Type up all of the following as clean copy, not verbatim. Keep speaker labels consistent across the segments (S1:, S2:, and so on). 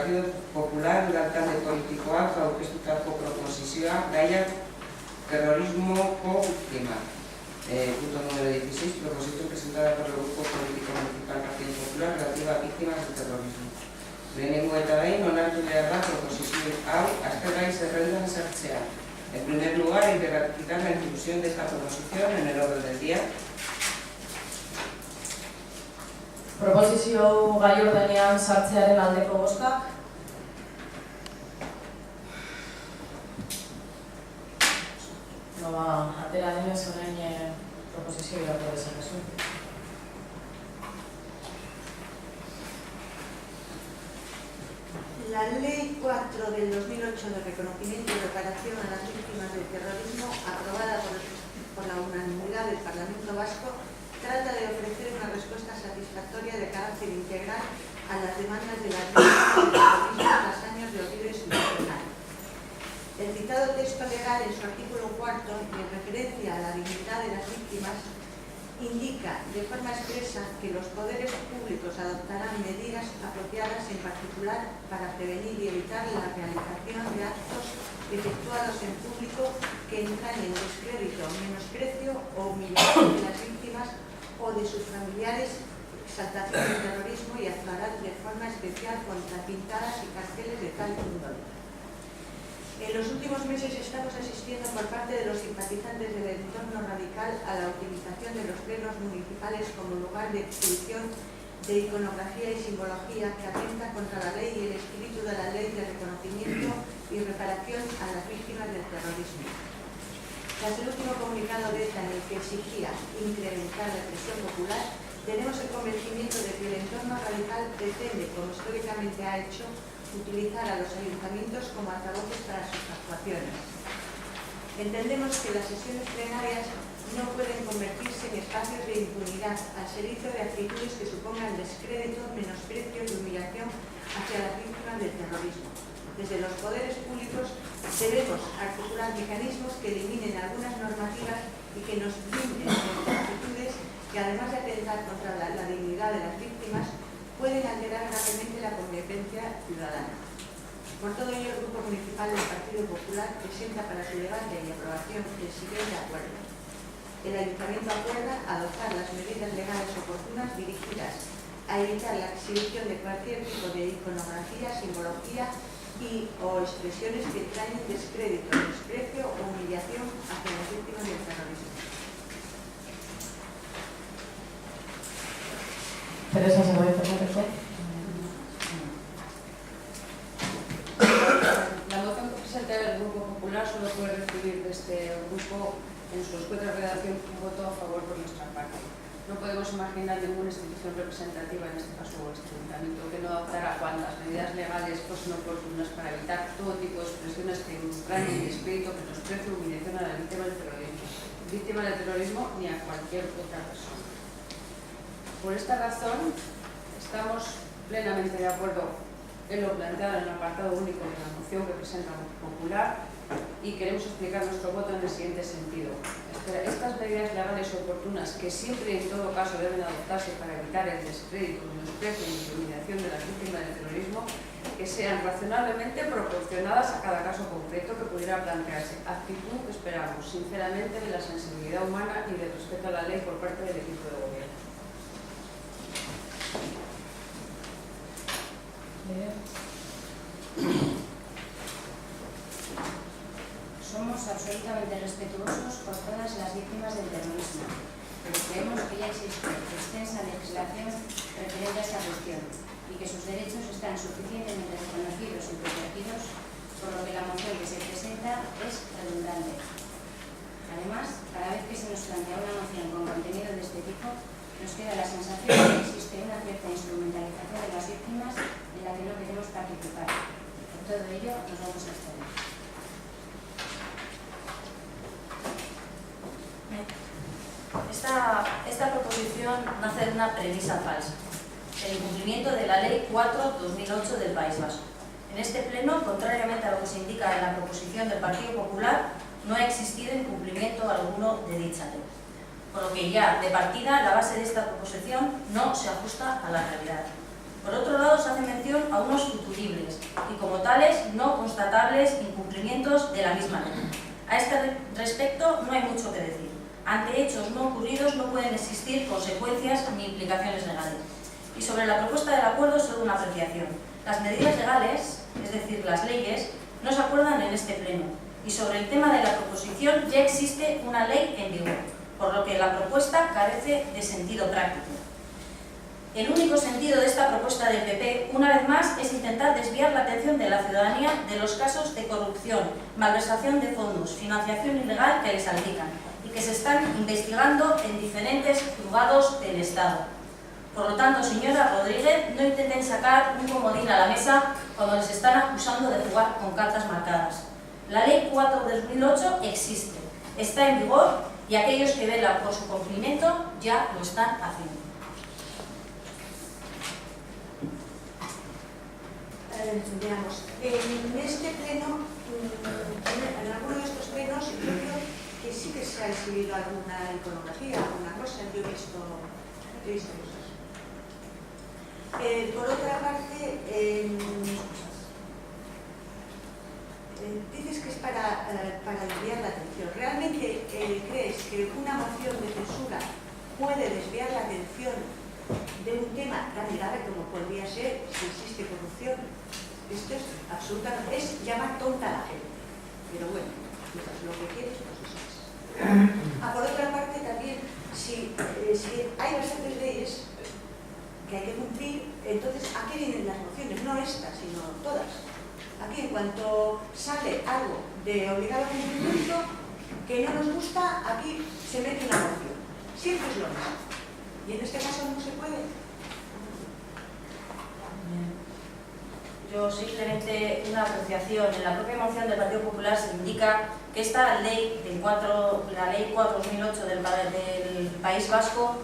S1: Partido Popular talde politikoak aurkeztutako proposizioa gaia terrorismoko biktima. Punto número 16, proposición presentada por el Grupo Político Municipal Partido Popular relativa a víctimas del terrorismo. Lehenengo eta behin onartu behar da proposizio hau aztergai zerrendan sartzea. En primer lugar, hay que ratificar la inclusión de esta proposición en el orden del día.
S2: Proposizio gai ordenean sartzearen aldeko bozkak. Atera denez orain proposizio irako dezakezu.
S3: La Ley 4 del 2008 de reconocimiento y reparación a las víctimas del terrorismo, aprobada por la unanimidad del Parlamento Vasco, trata de ofrecer una respuesta satisfactoria de carácter integral a las demandas de las víctimas del terrorismo tras años de olvido institucional. El citado texto legal, en su artículo 4, y en referencia a la dignidad de las víctimas, indica de forma expresa que los poderes públicos adoptarán medidas apropiadas, en particular para prevenir y evitar la realización de actos efectuados en público que entrañen descrédito, menosprecio o humillación de las víctimas o de sus familiares, exaltación del terrorismo, y actuarán de forma especial contra pintadas y carteles de tal índole. En los últimos meses estamos asistiendo por parte de los simpatizantes del entorno radical a la utilización de los plenos municipales como lugar de exhibición de iconografía y simbología que atenta contra la ley y el espíritu de la ley de reconocimiento y reparación a las víctimas del terrorismo. Tras el último comunicado de ETA en el que exigía incrementar la presión popular, tenemos el convencimiento de que el entorno radical pretende, como históricamente ha hecho, utilizar a los ayuntamientos como altavoces para sus actuaciones. Entendemos que las sesiones plenarias no pueden convertirse en espacios de impunidad al servicio de actitudes que supongan descrédito, menosprecio y humillación hacia las víctimas del terrorismo. Desde los poderes públicos debemos articular mecanismos que eliminen algunas normativas y que nos blinden contra actitudes que, además de atentar contra la dignidad de las víctimas, pueden alterar gravemente la convivencia ciudadana. Por todo ello, el Grupo Municipal del Partido Popular presenta para su debate y aprobación el siguiente acuerdo. El Ayuntamiento acuerda adoptar las medidas legales oportunas dirigidas a evitar la exhibición de cualquier tipo de iconografía, simbología o expresiones que traen descrédito, desprecio o humillación hacia las víctimas del terrorismo.
S2: Teresa, ¿se puede hacer?
S4: La moción que presenta el Grupo Popular solo puede recibir de este grupo en su escueta redacción un voto a favor por nuestra parte. No podemos imaginar ninguna institución representativa, en este caso este ayuntamiento, que no adoptara cuantas medidas legales fuesen oportunas para evitar todo tipo de expresiones que entrañen descrédito, menosprecio, humillación a la víctima del terrorismo ni a cualquier otra persona. Por esta razón, estamos plenamente de acuerdo en lo planteado en el apartado único de la moción que presenta el Grupo Popular y queremos explicar nuestro voto en el siguiente sentido. Estas medidas legales oportunas, que siempre y en todo caso deben adoptarse para evitar el descrédito, menosprecio y humillación de las víctimas del terrorismo, que sean razonablemente proporcionadas a cada caso concreto que pudiera plantearse. Actitud que esperamos, sinceramente, de la sensibilidad humana y del respeto a la ley por parte del equipo de gobierno.
S5: Somos absolutamente respetuosos por todas las víctimas del terrorismo, pero creemos que ya existe extensa legislación referente a esta cuestión y que sus derechos están suficientemente reconocidos y protegidos, por lo que la moción que se presenta es redundante. Además, cada vez que se nos plantea una moción con contenido de este tipo, nos queda la sensación de que existe una cierta instrumentalización de las víctimas en la que no queremos participar. Por todo ello, nos vamos a abstener.
S6: Esta proposición nace de una premisa falsa: el incumplimiento de la Ley 4/2008 del País Vasco. En este pleno, contrariamente a lo que se indica en la proposición del Partido Popular, no ha existido incumplimiento alguno de dicha ley. Por lo que ya, de partida, la base de esta proposición no se ajusta a la realidad. Por otro lado, se hace mención a unos futuribles, totales no constatables incumplimientos de la misma ley. A este respecto no hay mucho que decir. Ante hechos no ocurridos no pueden existir consecuencias ni implicaciones legales. Y sobre la propuesta del acuerdo, solo una apreciación. Las medidas legales, es decir, las leyes, no se acuerdan en este pleno. Y sobre el tema de la proposición ya existe una ley en vigor, por lo que la propuesta carece de sentido práctico. El único sentido de esta propuesta del PP, una vez más, es intentar desviar la atención de la ciudadanía de los casos de corrupción, malversación de fondos, financiación ilegal que les salpican y que se están investigando en diferentes juzgados del Estado. Por lo tanto, señora Rodríguez, no intenten sacar un comodín a la mesa cuando les están acusando de jugar con cartas marcadas. La Ley 4 de 2008 existe, está en vigor y aquellos que velan por su cumplimiento ya lo están haciendo.
S3: Veamos, en este pleno, en alguno de estos plenos, yo creo que sí que se ha exhibido alguna iconografía, alguna cosa, yo he visto cosas. Por otra parte, dices que es para desviar la atención. ¿Realmente crees que una moción de censura puede desviar la atención de un tema tan grave como podría ser si existe corrupción? Esto es absolutamente, es llamar tonta a la gente. Pero bueno, lo que quieres, pues eso es. Por otra parte, también, si hay bastantes leyes que hay que cumplir, entonces, ¿a qué vienen las mociones? No estas, sino todas. Aquí, en cuanto sale algo de obligado cumplimiento que no nos gusta, aquí se mete una moción. Siempre es lo mismo. Y en este caso no se puede.
S6: Yo simplemente una apreciación. En la propia moción del Partido Popular se indica que esta ley, la Ley 4/2008 del País Vasco,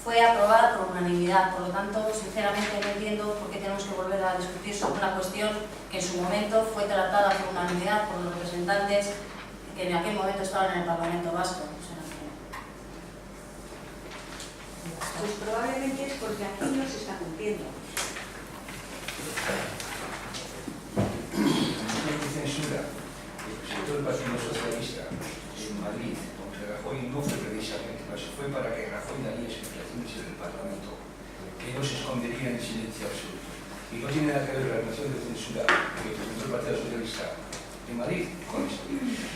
S6: fue aprobada por unanimidad. Por lo tanto, sinceramente no entiendo por qué tenemos que volver a discutir sobre una cuestión que en su momento fue tratada por unanimidad por los representantes que en aquel momento estaban en el Parlamento Vasco.
S3: Pues probablemente es porque aquí no se está cumpliendo.
S7: La censura que presentó el Partido Socialista en Madrid contra Rajoy no fue precisamente eso, fue para que Rajoy daría explicaciones en el Parlamento, que no se escondería en silencio absoluto. Y no tiene nada que ver la moción de censura que presentó el Partido Socialista en Madrid con esto.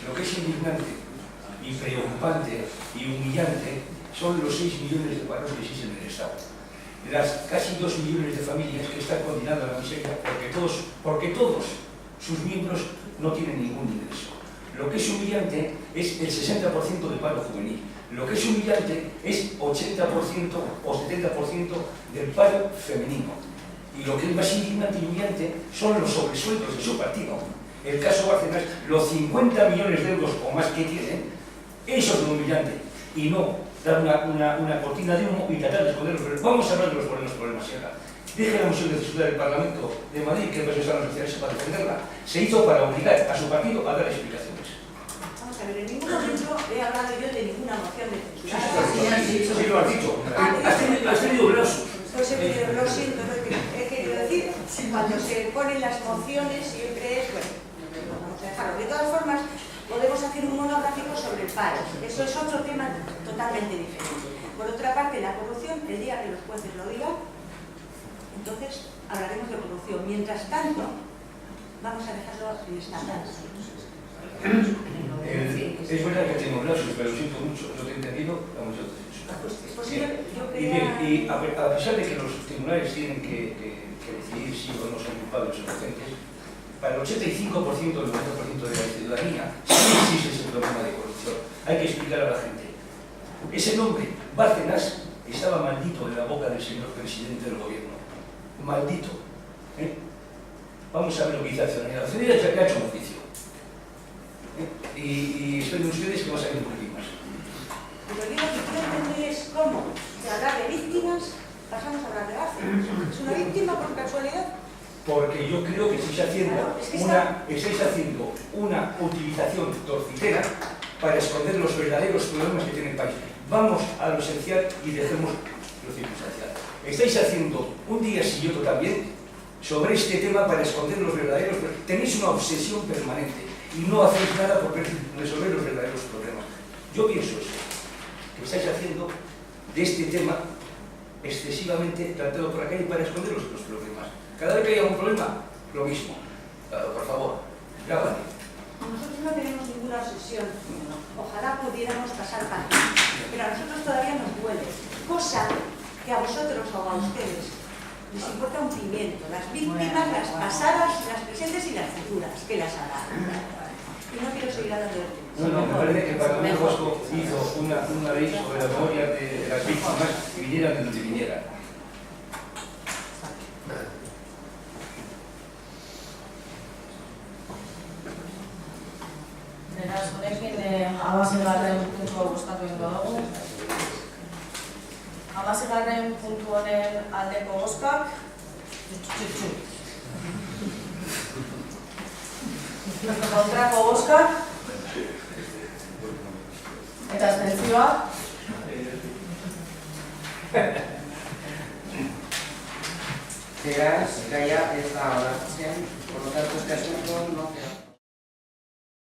S7: Lo que es indignante y preocupante y humillante son los 6 millones de paros que existen en el Estado. Las casi 2 millones de familias que están condenadas a la miseria porque todos sus miembros no tienen ningún ingreso. Lo que es humillante es el 60% de paro juvenil. Lo que es humillante es 80% o 70% del paro femenino. Y lo que es más indignante y humillante son los sobresueldos de su partido. El caso Bárcenas, los 50 millones de euros o más que tienen, eso es lo humillante. Y no dar una cortina de humo y tratar de esconderlos. Pero vamos a hablar de los problemas acá. Deje la moción de censura del Parlamento de Madrid, que presentaron los socialistas para defenderla. Se hizo para obligar a su partido a dar explicaciones.
S3: Vamos a ver, en ningún momento he hablado yo de ninguna moción de censura.
S7: Sí, lo has dicho. Has tenido brazos.
S3: Pues lo siento, lo he querido decir. Cuando se ponen las mociones siempre es, bueno, vamos a dejarlo. De todas formas, podemos hacer un monográfico sobre el paro. Eso es otro tema totalmente diferente. Por otra parte, la corrupción, el día que los jueces lo digan, entonces hablaremos de corrupción. Mientras tanto, vamos a dejarlo en esta base.
S7: Es verdad que tengo brazos, pero lo siento mucho. Lo que he entendido, la moción de censura.
S3: Pues yo
S7: Y a pesar de que los tribunales tienen que decidir si o no son culpables o inocentes, para el 85% o el 90% de la ciudadanía sí existe ese problema de corrupción. Hay que explicar a la gente. Ese nombre, Bárcenas, estaba maldito de la boca del señor presidente del gobierno. Maldito. Vamos a ver lo que dice Accionaria. Accionaria ya ha hecho un oficio. Y esperen ustedes que va a salir un poquito más.
S3: Pero digo que quiero entender es cómo de hablar de víctimas pasamos a hablar de Bárcenas. ¿Es una víctima por casualidad?
S7: Porque yo creo que estáis haciendo una utilización torcitera para esconder los verdaderos problemas que tiene el país. Vamos a lo esencial y dejemos lo circunstancial. Estáis haciendo un día sí y otro también sobre este tema para esconder los verdaderos problemas. Tenéis una obsesión permanente y no hacéis nada por resolver los verdaderos problemas. Yo pienso eso, que estáis haciendo de este tema excesivamente tratado por acá y para esconder los problemas. Cada vez que haya un problema, lo mismo. Claro, por favor, grábate.
S3: Nosotros no tenemos ninguna obsesión. Ojalá pudiéramos pasar página, pero a nosotros todavía nos duele. Cosa que a vosotros o a ustedes les importa un pimiento. Las víctimas, las pasadas, las presentes y las futuras, que las hagan. Y no quiero seguir hablando de esto.
S7: No, me parece que el Parlamento Vasco hizo una ley sobre la memoria de las víctimas, vinieran de donde vinieran.
S2: Beraz, honekin 16. puntua bozkatu egingo dugu. 16. puntu honen aldeko bozkak. Kontrako bozkak. Eta abstentzioa.
S1: Beraz, gaia ez da onartzen, por lo tanto, este asunto no queda.